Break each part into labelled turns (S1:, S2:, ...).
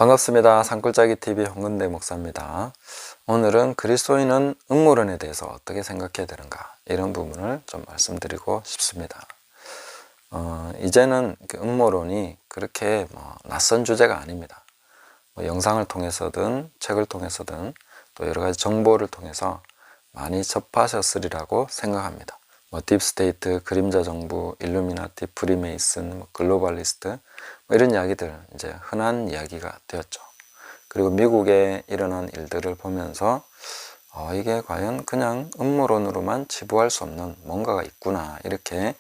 S1: 반갑습니다. 산골짜기 TV 홍근대 목사입니다. 오늘은 그리스도인은 음모론에 대해서 어떻게 생각해야 되는가, 이런 부분을 좀 말씀드리고 싶습니다. 이제는 음모론이 그렇게 낯선 주제가 아닙니다. 영상을 통해서든 책을 통해서든 또 여러 가지 정보를 통해서 많이 접하셨으리라고 생각합니다. 딥스테이트, 그림자 정부, 일루미나티, 프리메이슨, 글로벌리스트, 이런 이야기들 이제 흔한 이야기가 되었죠. 그리고 미국에 일어난 일들을 보면서 이게 과연 그냥 음모론으로만 치부할 수 없는 뭔가가 있구나, 이렇게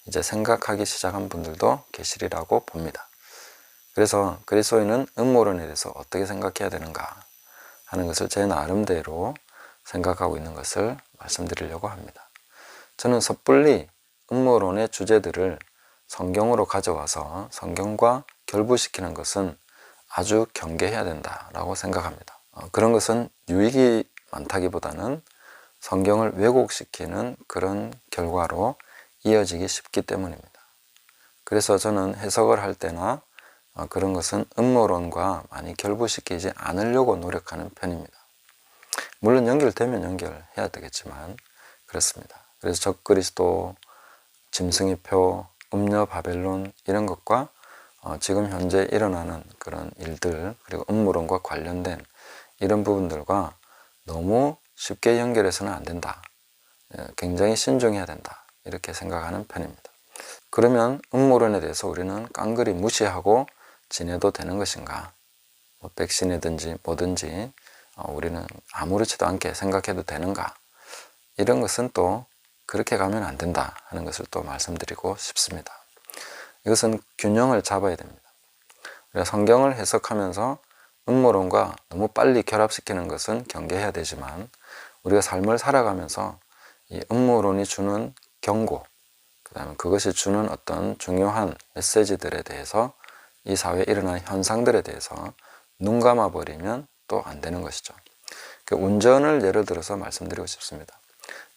S1: 이제 생각하기 시작한 분들도 계시리라고 봅니다. 그래서 그리스도인은 음모론에 대해서 어떻게 생각해야 되는가 하는 것을 제 나름대로 생각하고 있는 것을 말씀드리려고 합니다. 저는 섣불리 음모론의 주제들을 성경으로 가져와서 성경과 결부시키는 것은 아주 경계해야 된다라고 생각합니다. 그런 것은 유익이 많다기보다는 성경을 왜곡시키는 그런 결과로 이어지기 쉽기 때문입니다. 그래서 저는 해석을 할 때나 그런 것은 음모론과 많이 결부시키지 않으려고 노력하는 편입니다. 물론 연결되면 연결해야 되겠지만 그렇습니다. 그래서 적그리스도, 짐승의표, 음녀 바벨론, 이런 것과 지금 현재 일어나는 그런 일들, 그리고 음모론과 관련된 이런 부분들과 너무 쉽게 연결해서는 안 된다, 굉장히 신중해야 된다, 이렇게 생각하는 편입니다. 그러면 음모론에 대해서 우리는 깡그리 무시하고 지내도 되는 것인가? 백신이든지 뭐든지 우리는 아무렇지도 않게 생각해도 되는가? 이런 것은 또 그렇게 가면 안 된다 하는 것을 또 말씀드리고 싶습니다. 이것은 균형을 잡아야 됩니다. 우리가 성경을 해석하면서 음모론과 너무 빨리 결합시키는 것은 경계해야 되지만, 우리가 삶을 살아가면서 이 음모론이 주는 경고, 그 다음에 그것이 주는 어떤 중요한 메시지들에 대해서, 이 사회에 일어나는 현상들에 대해서 눈 감아버리면 또 안 되는 것이죠. 운전을 예를 들어서 말씀드리고 싶습니다.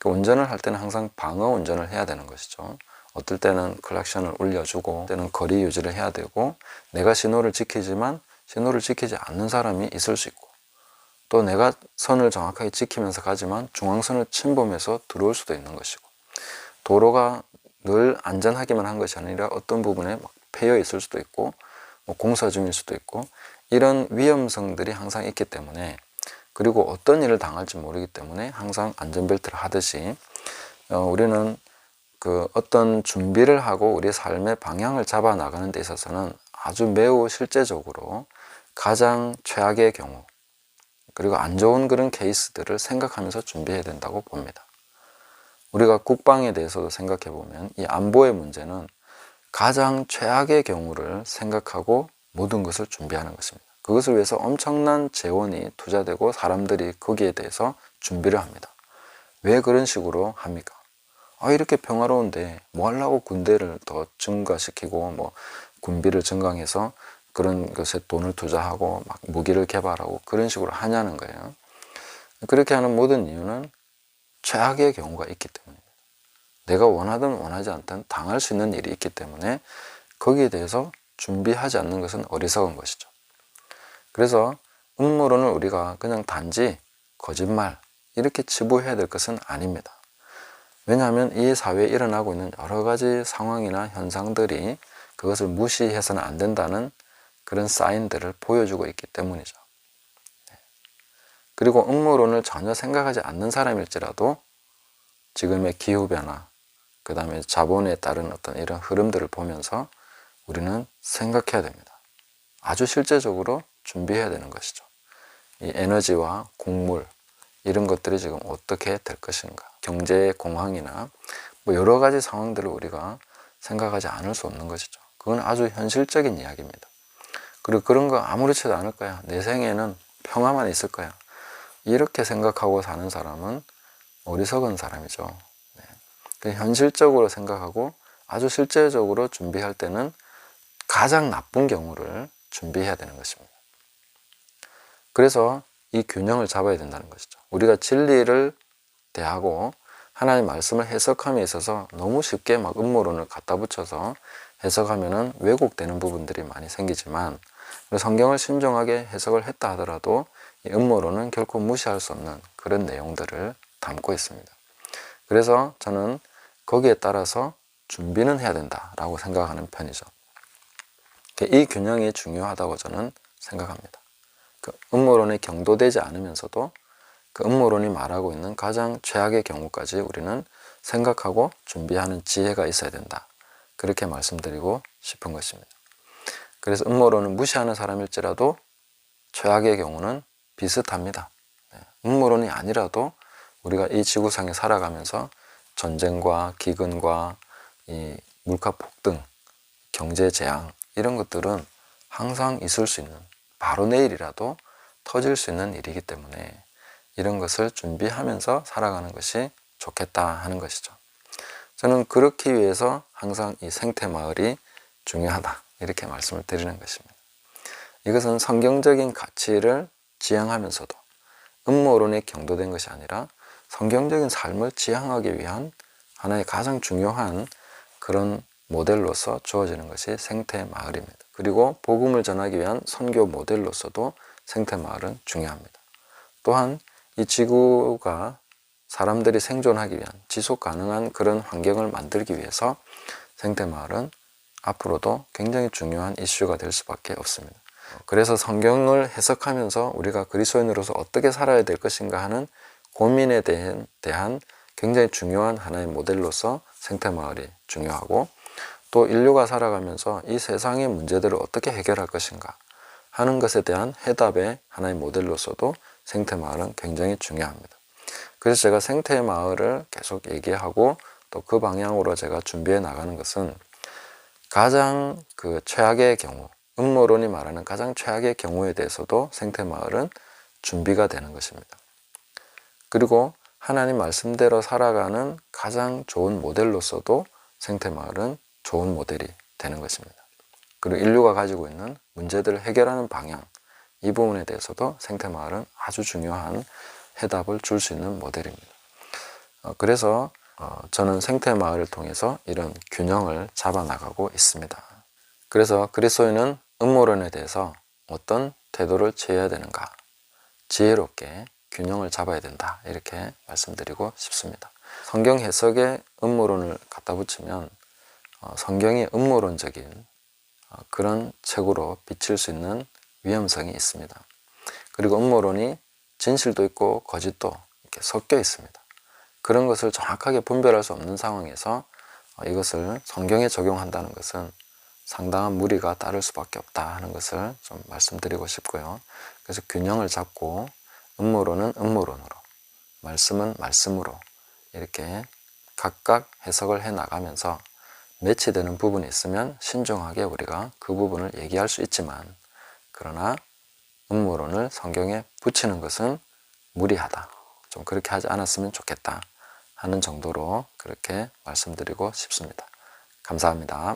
S1: 운전을 할 때는 항상 방어 운전을 해야 되는 것이죠. 어떨 때는 클락션을 울려주고, 때는 거리 유지를 해야 되고, 내가 신호를 지키지만 신호를 지키지 않는 사람이 있을 수 있고, 또 내가 선을 정확하게 지키면서 가지만 중앙선을 침범해서 들어올 수도 있는 것이고, 도로가 늘 안전하기만 한 것이 아니라 어떤 부분에 패여 있을 수도 있고, 공사 중일 수도 있고, 이런 위험성들이 항상 있기 때문에, 그리고 어떤 일을 당할지 모르기 때문에 항상 안전벨트를 하듯이 우리는 어떤 준비를 하고 우리의 삶의 방향을 잡아 나가는 데 있어서는 아주 매우 실제적으로 가장 최악의 경우, 그리고 안 좋은 그런 케이스들을 생각하면서 준비해야 된다고 봅니다. 우리가 국방에 대해서도 생각해 보면 이 안보의 문제는 가장 최악의 경우를 생각하고 모든 것을 준비하는 것입니다. 그것을 위해서 엄청난 재원이 투자되고 사람들이 거기에 대해서 준비를 합니다. 왜 그런 식으로 합니까? 이렇게 평화로운데 뭐 하려고 군대를 더 증가시키고 군비를 증강해서 그런 것에 돈을 투자하고 막 무기를 개발하고 그런 식으로 하냐는 거예요. 그렇게 하는 모든 이유는 최악의 경우가 있기 때문입니다. 내가 원하든 원하지 않든 당할 수 있는 일이 있기 때문에 거기에 대해서 준비하지 않는 것은 어리석은 것이죠. 그래서 음모론을 우리가 그냥 단지 거짓말, 이렇게 치부해야 될 것은 아닙니다. 왜냐하면 이 사회에 일어나고 있는 여러 가지 상황이나 현상들이 그것을 무시해서는 안 된다는 그런 사인들을 보여주고 있기 때문이죠. 그리고 음모론을 전혀 생각하지 않는 사람일지라도 지금의 기후변화, 그 다음에 자본에 따른 어떤 이런 흐름들을 보면서 우리는 생각해야 됩니다. 아주 실제적으로 준비해야 되는 것이죠. 이 에너지와 곡물, 이런 것들이 지금 어떻게 될 것인가, 경제의 공황이나 여러 가지 상황들을 우리가 생각하지 않을 수 없는 것이죠. 그건 아주 현실적인 이야기입니다. 그리고 그런 거 아무렇지도 않을 거야, 내 생에는 평화만 있을 거야, 이렇게 생각하고 사는 사람은 어리석은 사람이죠. 현실적으로 생각하고 아주 실제적으로 준비할 때는 가장 나쁜 경우를 준비해야 되는 것입니다. 그래서 이 균형을 잡아야 된다는 것이죠. 우리가 진리를 대하고 하나님의 말씀을 해석함에 있어서 너무 쉽게 음모론을 갖다 붙여서 해석하면은 왜곡되는 부분들이 많이 생기지만, 그리고 성경을 신중하게 해석을 했다 하더라도 이 음모론은 결코 무시할 수 없는 그런 내용들을 담고 있습니다. 그래서 저는 거기에 따라서 준비는 해야 된다라고 생각하는 편이죠. 이 균형이 중요하다고 저는 생각합니다. 그 음모론에 경도되지 않으면서도 그 음모론이 말하고 있는 가장 최악의 경우까지 우리는 생각하고 준비하는 지혜가 있어야 된다. 그렇게 말씀드리고 싶은 것입니다. 그래서 음모론을 무시하는 사람일지라도 최악의 경우는 비슷합니다. 음모론이 아니라도 우리가 이 지구상에 살아가면서 전쟁과 기근과 이 물가 폭등, 경제 재앙 이런 것들은 항상 있을 수 있는, 바로 내일이라도 터질 수 있는 일이기 때문에 이런 것을 준비하면서 살아가는 것이 좋겠다 하는 것이죠. 저는 그렇기 위해서 항상 이 생태마을이 중요하다 이렇게 말씀을 드리는 것입니다. 이것은 성경적인 가치를 지향하면서도 음모론에 경도된 것이 아니라 성경적인 삶을 지향하기 위한 하나의 가장 중요한 그런 모델로서 주어지는 것이 생태마을입니다. 그리고 복음을 전하기 위한 선교 모델로서도 생태마을은 중요합니다. 또한 이 지구가 사람들이 생존하기 위한 지속 가능한 그런 환경을 만들기 위해서 생태마을은 앞으로도 굉장히 중요한 이슈가 될 수밖에 없습니다. 그래서 성경을 해석하면서 우리가 그리스도인으로서 어떻게 살아야 될 것인가 하는 고민에 대한 굉장히 중요한 하나의 모델로서 생태마을이 중요하고, 또 인류가 살아가면서 이 세상의 문제들을 어떻게 해결할 것인가 하는 것에 대한 해답의 하나의 모델로서도 생태마을은 굉장히 중요합니다. 그래서 제가 생태마을을 계속 얘기하고 또 그 방향으로 제가 준비해 나가는 것은 가장 그 최악의 경우, 음모론이 말하는 가장 최악의 경우에 대해서도 생태마을은 준비가 되는 것입니다. 그리고 하나님 말씀대로 살아가는 가장 좋은 모델로서도 생태마을은 좋은 모델이 되는 것입니다. 그리고 인류가 가지고 있는 문제들을 해결하는 방향, 이 부분에 대해서도 생태마을은 아주 중요한 해답을 줄 수 있는 모델입니다. 그래서 저는 생태마을을 통해서 이런 균형을 잡아나가고 있습니다. 그래서 그리스도인은 음모론에 대해서 어떤 태도를 취해야 되는가, 지혜롭게 균형을 잡아야 된다 이렇게 말씀드리고 싶습니다. 성경 해석에 음모론을 갖다 붙이면 성경이 음모론적인 그런 책으로 비칠 수 있는 위험성이 있습니다. 그리고 음모론이 진실도 있고 거짓도 이렇게 섞여 있습니다. 그런 것을 정확하게 분별할 수 없는 상황에서 이것을 성경에 적용한다는 것은 상당한 무리가 따를 수밖에 없다 하는 것을 좀 말씀드리고 싶고요. 그래서 균형을 잡고 음모론은 음모론으로, 말씀은 말씀으로 이렇게 각각 해석을 해 나가면서 매치되는 부분이 있으면 신중하게 우리가 그 부분을 얘기할 수 있지만, 그러나 음모론을 성경에 붙이는 것은 무리하다, 좀 그렇게 하지 않았으면 좋겠다 하는 정도로 그렇게 말씀드리고 싶습니다. 감사합니다.